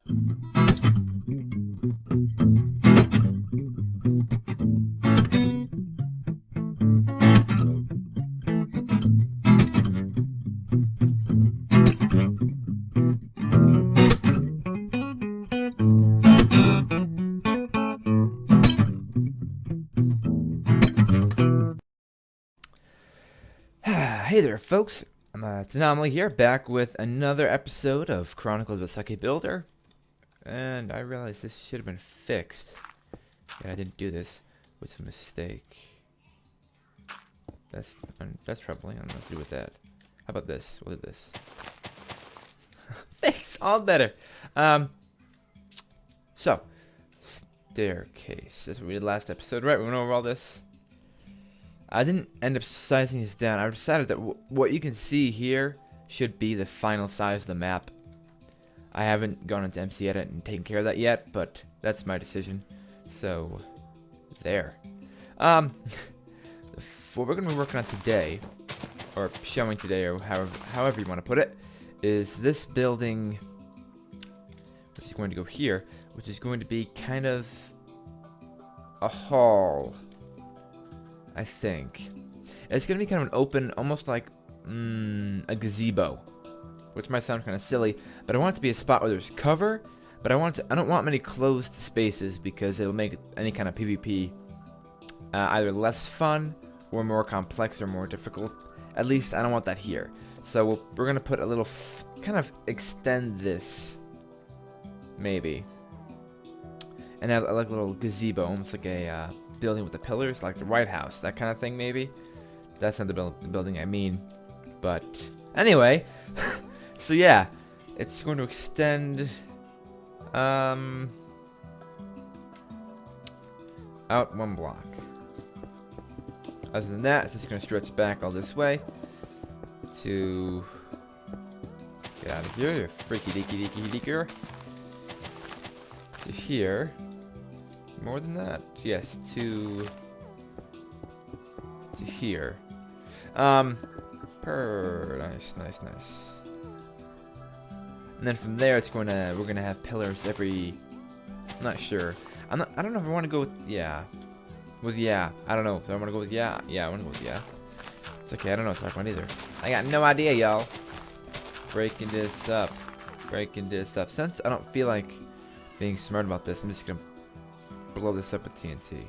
Hey there, folks. I'm Anomaly here, back with another episode of Chronicles of a Sucky Builder. And I realized this should have been fixed. And I didn't do this. What's a mistake? That's troubling. I don't know what to do with that. How about this? What is this? Thanks, all better. So, staircase. That's what we did last episode, right? We went over all this. I didn't end up sizing this down. I decided that what you can see here should be the final size of the map. I haven't gone into MC Edit and taken care of that yet, but that's my decision. So, there. What we're going to be working on today, or showing today, or however you want to put it, is this building, which is going to go here, which is going to be kind of a hall, I think. It's going to be kind of an open, almost like a gazebo, which might sound kind of silly, but I want it to be a spot where there's cover, but I don't want many closed spaces because it'll make any kind of PvP either less fun or more complex or more difficult. At least I don't want that here. So we're going to put a little, kind of extend this, maybe. And have like a little gazebo, almost like a building with the pillars, like the White House, that kind of thing, maybe. That's not the building I mean. But anyway, so yeah, it's going to extend out one block. Other than that, it's just going to stretch back all this way to get out of here, you freaky deaky deaker. To here. More than that? Yes, to here. Nice. And then from there, we're gonna have pillars every. I'm not sure. I don't know if I want to go with yeah. I don't know. Do I want to go with yeah? Yeah, I want to go with yeah. It's okay. I don't know what to talk about either. I got no idea, y'all. Breaking this up. Since I don't feel like being smart about this, I'm just gonna blow this up with TNT.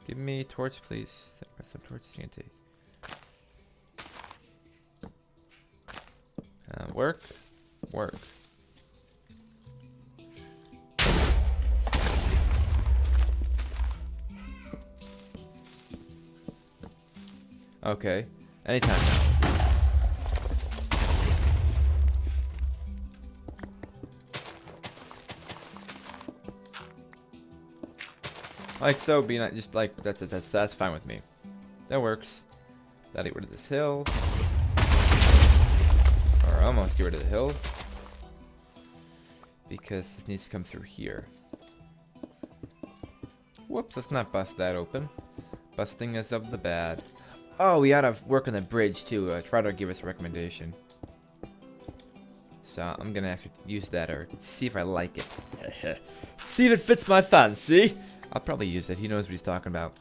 Give me a torch, please. Some torch TNT. Work. Okay. Anytime now. Like so, be not just like that's fine with me. That works. That'll get rid of this hill, or almost get rid of the hill, because this needs to come through here. Whoops! Let's not bust that open. Busting is of the bad. Oh, we ought to work on the bridge too. Try to give us a recommendation. So I'm gonna actually use that or see if I like it. See if it fits my fancy. I'll probably use it. He knows what he's talking about.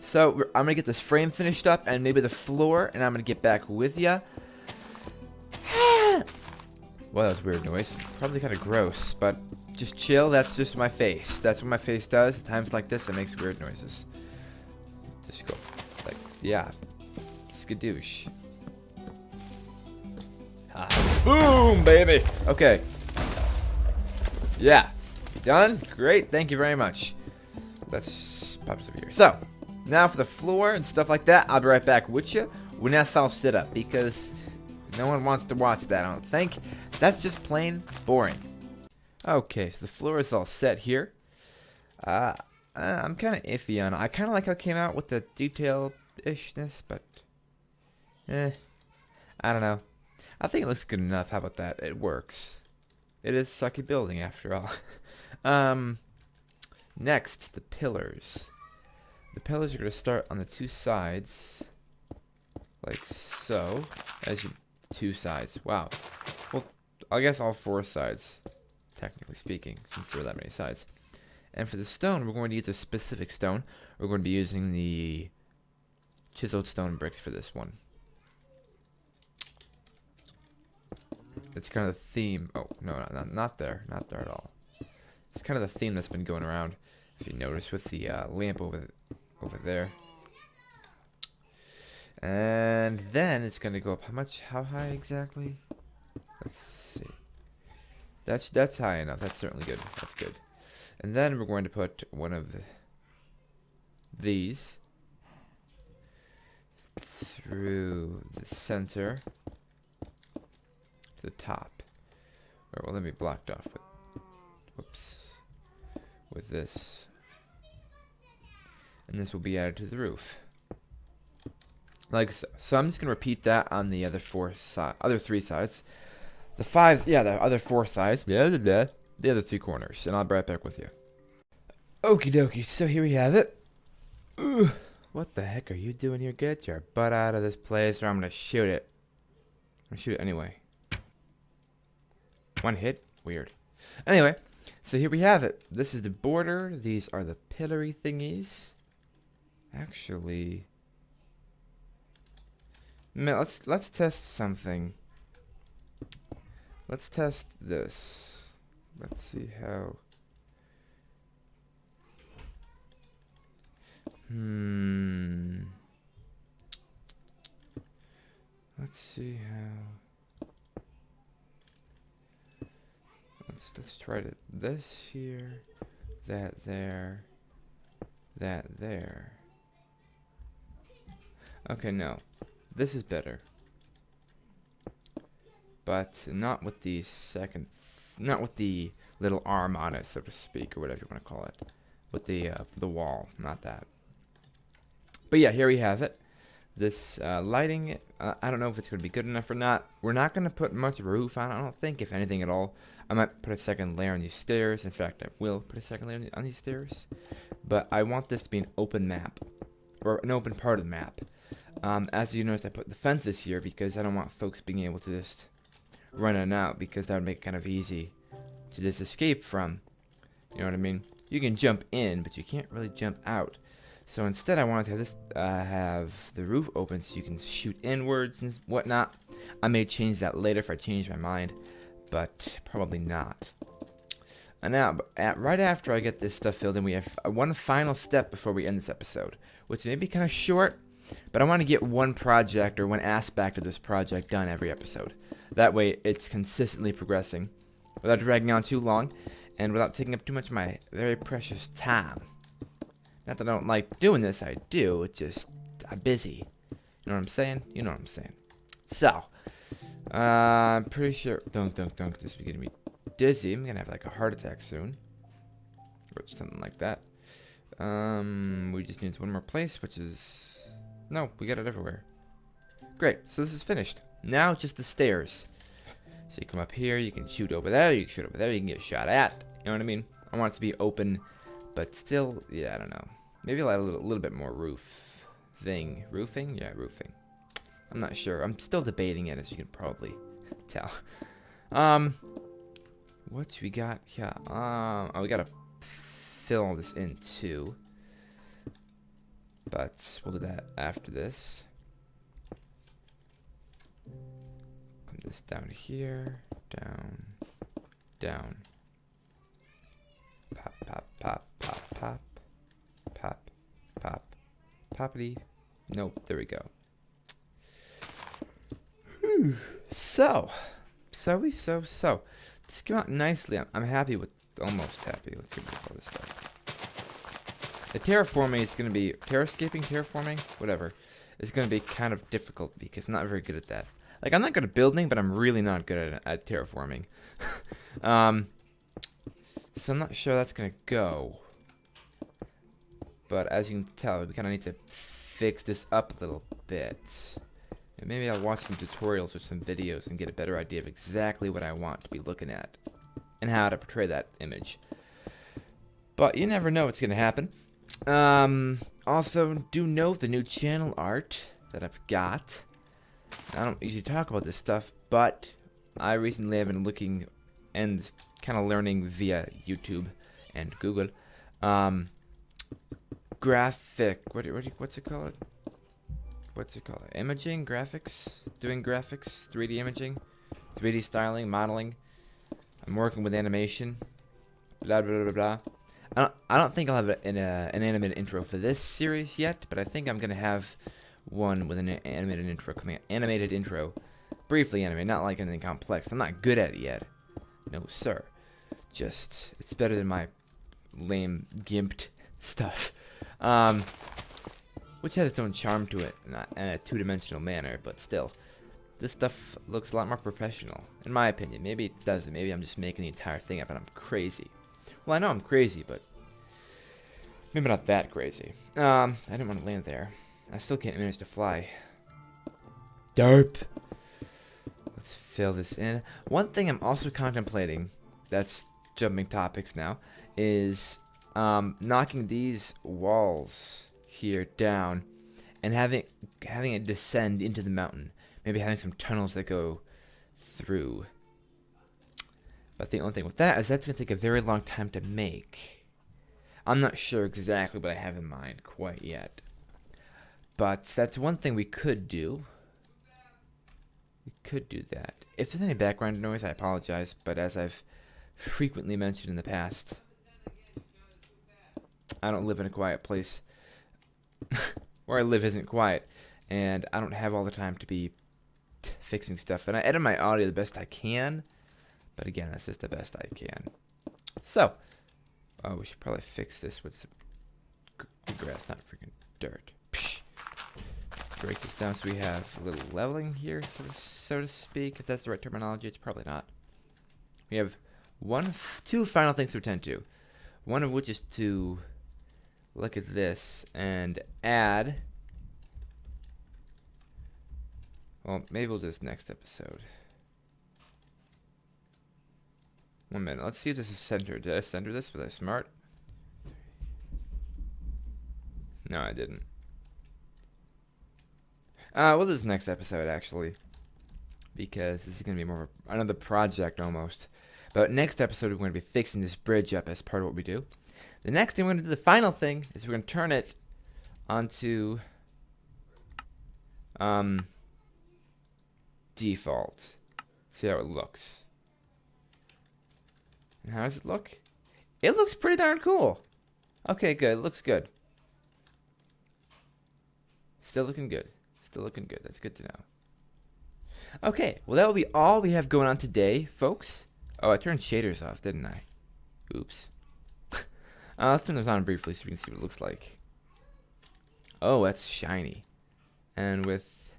So I'm gonna get this frame finished up and maybe the floor, and I'm gonna get back with ya. Well, that was a weird noise. Probably kind of gross, but just chill. That's just my face. That's what my face does. At times like this, it makes weird noises. Just go, like, yeah, skadoosh. Boom, baby. Okay. Yeah. Done? Great. Thank you very much. Let's pop this over here. So, now for the floor and stuff like that, I'll be right back with you when that's all set up, because no one wants to watch that, I don't think. That's just plain boring. Okay, so the floor is all set here. I'm kind of iffy on it. I kind of like how it came out with the detailed-ishness, but I don't know. I think it looks good enough. How about that? It works. It is Sucky building after all. Next, the pillars. The pillars are going to start on the two sides, like so. As you two sides. Wow. Well, I guess all 4 sides, technically speaking, since there are that many sides. And for the stone, we're going to use a specific stone. We're going to be using the chiseled stone bricks for this one. It's kind of the theme. Oh, no, not there. Not there at all. It's kind of the theme that's been going around, if you notice, with the lamp over there. And then it's going to go up. How high exactly? Let's see. That's high enough. That's certainly good. That's good. And then we're going to put one of these through the center to the top. Or, well, let me blocked off with, whoops, with this. And this will be added to the roof. Like so. So I'm just going to repeat that on the other 3 sides. The other 4 sides. The other 3 corners. And I'll be right back with you. Okie dokie. So here we have it. Ugh. What the heck are you doing here? Get your butt out of this place or I'm going to shoot it. I'm going to shoot it anyway. One hit? Weird. Anyway. So here we have it. This is the border. These are the pillory thingies. Actually, man, let's test something. Let's test this. Let's see how. Let's see how. Let's try to this here, that there, that there. Okay, no. This is better. But not with the not with the little arm on it, so to speak, or whatever you want to call it. With the wall, not that. But yeah, here we have it. This lighting, I don't know if it's going to be good enough or not. We're not going to put much roof on it, I don't think, if anything at all. I might put a second layer on these stairs. In fact, I will put a second layer on these stairs. But I want this to be an open map, or an open part of the map. As you notice, I put the fences here because I don't want folks being able to just run in and out, because that would make it kind of easy to just escape from. You know what I mean? You can jump in, but you can't really jump out. So instead, I wanted to have this have the roof open so you can shoot inwards and whatnot. I may change that later if I change my mind, but probably not. And now, right after I get this stuff filled in, we have one final step before we end this episode, which may be kind of short, but I want to get one project or one aspect of this project done every episode. That way, it's consistently progressing without dragging on too long and without taking up too much of my very precious time. Not that I don't like doing this, I do. It's just, I'm busy. You know what I'm saying? You know what I'm saying. So, I'm pretty sure, don't, this is getting me dizzy. I'm going to have like a heart attack soon. Or something like that. We just need one more place, which is, no, we got it everywhere. Great, so this is finished. Now just the stairs. So you come up here, you can shoot over there, you can shoot over there, you can get shot at. You know what I mean? I want it to be open, but still, yeah, I don't know. Maybe like a little bit more roof thing. Roofing? Yeah, roofing. I'm not sure. I'm still debating it, as you can probably tell. What we got? Yeah. Oh, we gotta fill all this in too. But we'll do that after this. Come this down here. Down. Down. Pop, pop, pop, pop, pop. Pop, pop, poppity. Nope, there we go. Whew. So. This came out nicely. I'm happy with, almost happy. Let's see what we call this stuff. The terraforming is going to be, terraforming, whatever, is going to be kind of difficult because I'm not very good at that. Like, I'm not good at building, but I'm really not good at terraforming. So I'm not sure that's going to go. But as you can tell, we kind of need to fix this up a little bit. And maybe I'll watch some tutorials or some videos and get a better idea of exactly what I want to be looking at and how to portray that image. But you never know what's going to happen. Also, do note the new channel art that I've got. I don't usually talk about this stuff, but I recently have been looking and kind of learning via YouTube and Google. What's it called? What's it called? Imaging, graphics, doing graphics, 3D imaging, 3D styling, modeling. I'm working with animation. Blah blah blah blah. I don't think I'll have an animated intro for this series yet, but I think I'm gonna have one with an animated intro coming. Animated intro, briefly animated, not like anything complex. I'm not good at it yet. No sir. Just it's better than my lame gimped stuff. Which has its own charm to it, not in a two-dimensional manner, but still. This stuff looks a lot more professional, in my opinion. Maybe it doesn't. Maybe I'm just making the entire thing up and I'm crazy. Well, I know I'm crazy, but maybe not that crazy. I didn't want to land there. I still can't manage to fly. Derp. Let's fill this in. One thing I'm also contemplating, that's jumping topics now, is knocking these walls here down and having it descend into the mountain. Maybe having some tunnels that go through. But the only thing with that is that's going to take a very long time to make. I'm not sure exactly what I have in mind quite yet. But that's one thing we could do. We could do that. If there's any background noise, I apologize. But as I've frequently mentioned in the past, I don't live in a quiet place. Where I live isn't quiet. And I don't have all the time to be fixing stuff. And I edit my audio the best I can. But again, that's just the best I can. So, we should probably fix this with some grass, not freaking dirt. Psh. Let's break this down so we have a little leveling here, so to speak. If that's the right terminology, it's probably not. We have two final things to attend to. One of which is to look at this and add. Well, maybe we'll do this next episode. 1 minute. Let's see if this is centered. Did I center this? Was I smart? No, I didn't. We'll do this next episode, actually. Because this is going to be more of another project, almost. But next episode, we're going to be fixing this bridge up as part of what we do. The next thing we're going to do, the final thing, is we're going to turn it onto default. See how it looks. And how does it look? It looks pretty darn cool. Okay, good. It looks good. Still looking good. Still looking good. That's good to know. Okay, well that will be all we have going on today, folks. Oh, I turned shaders off, didn't I? Oops. Let's turn those on briefly so we can see what it looks like. Oh, that's shiny. And with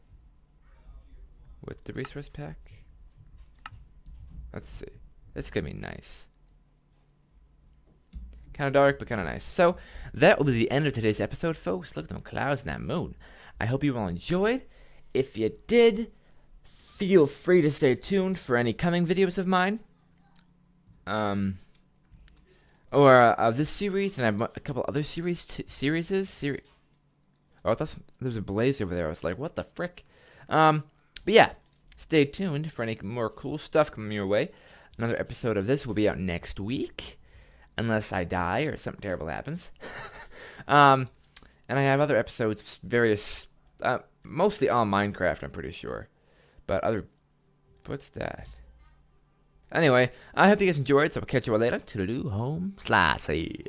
the resource pack? Let's see. It's going to be nice. Kind of dark, but kind of nice. So, that will be the end of today's episode, folks. Look at them clouds and that moon. I hope you all enjoyed. If you did, feel free to stay tuned for any coming videos of mine. Or of this series, and I have a couple other series. Oh, I thought there was a blaze over there. I was like, what the frick? But yeah, stay tuned for any more cool stuff coming your way. Another episode of this will be out next week, unless I die or something terrible happens. And I have other episodes, various, mostly all Minecraft, I'm pretty sure. But what's that? Anyway, I hope you guys enjoyed, so I'll catch you all later. Toodaloo, home slicey.